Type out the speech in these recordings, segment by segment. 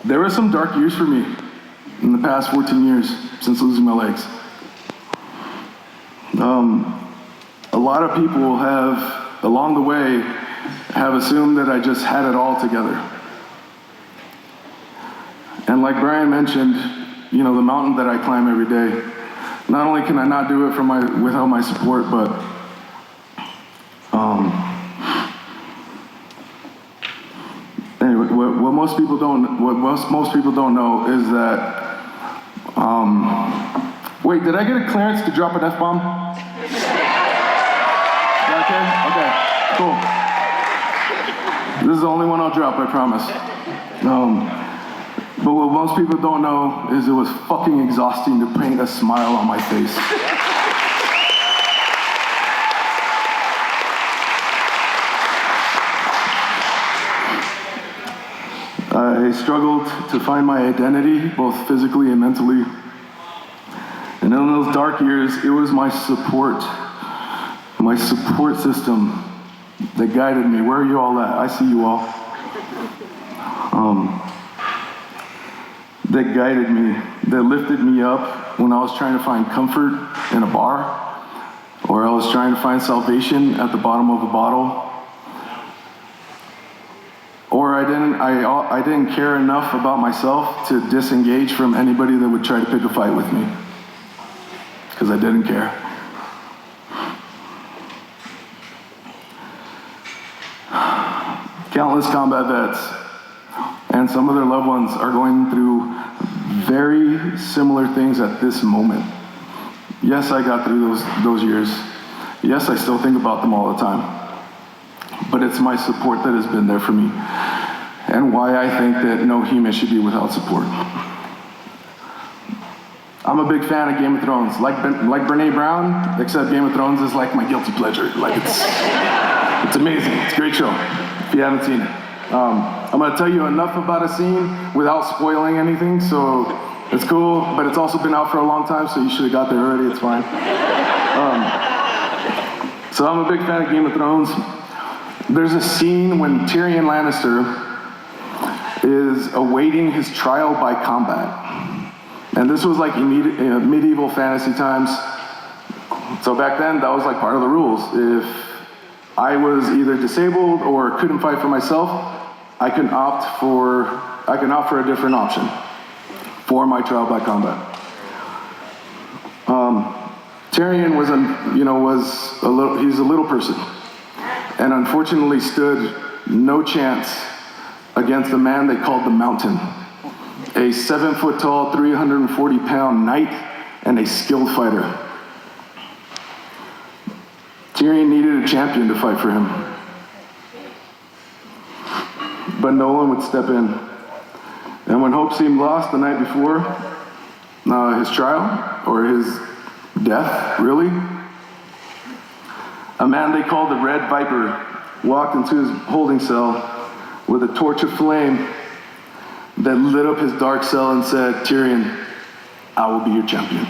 There were some dark years for me in the past 14 years since losing my legs. A lot of people have, along the way, have assumed that I just had it all together. And like Brian mentioned, you know, the mountain that I climb every day, not only can I not do it without my support, but anyway, what most people don't know is that wait, did I get a clearance to drop an F-bomb? Is that okay? Okay, cool. This is the only one I'll drop, I promise. But what most people don't know is it was fucking exhausting to paint a smile on my face. I struggled to find my identity, both physically and mentally. And in those dark years, it was my support system that guided me. Where are you all at? I see you all. That guided me, that lifted me up when I was trying to find comfort in a bar, or I was trying to find salvation at the bottom of a bottle, or I didn't care enough about myself to disengage from anybody that would try to pick a fight with me, because I didn't care. Countless combat vets and some of their loved ones are going through very similar things at this moment. Yes, I got through those years. Yes, I still think about them all the time. But it's my support that has been there for me, and why I think that no human should be without support. I'm a big fan of Game of Thrones, like Brene Brown, except Game of Thrones is like my guilty pleasure. Like it's amazing. It's a great show. If you haven't seen it, I'm going to tell you enough about a scene without spoiling anything, so it's cool. But it's also been out for a long time, so you should have got there already. It's fine. So I'm a big fan of Game of Thrones. There's a scene when Tyrion Lannister is awaiting his trial by combat. And this was like medieval fantasy times. So back then, that was like part of the rules. If I was either disabled or couldn't fight for myself, I can opt for a different option for my trial by combat. Tyrion he's a little person, and unfortunately stood no chance against a man they called the Mountain, a 7-foot-tall, 340-pound knight and a skilled fighter. Tyrion needed a champion to fight for him, but no one would step in. And when hope seemed lost the night before his trial, or his death, really, a man they called the Red Viper walked into his holding cell with a torch of flame that lit up his dark cell and said, "Tyrion, I will be your champion."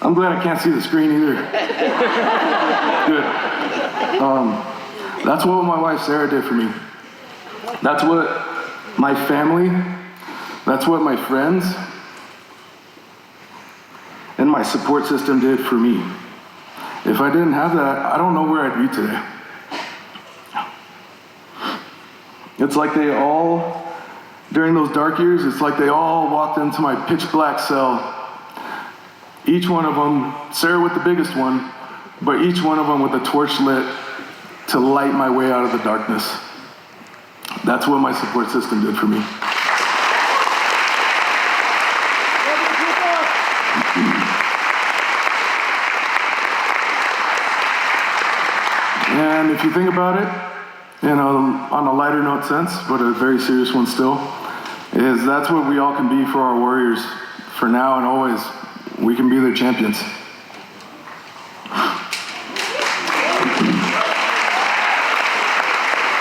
I'm glad I can't see the screen either. Good. That's what my wife Sarah did for me. That's what my family, that's what my friends, and my support system did for me. If I didn't have that, I don't know where I'd be today. It's like they all, during those dark years, it's like they all walked into my pitch black cell. Each one of them, Sarah with the biggest one, but each one of them with a torch lit to light my way out of the darkness. That's what my support system did for me. And if you think about it, on a lighter note sense, but a very serious one still, is that's what we all can be for our warriors, for now and always. We can be their champions.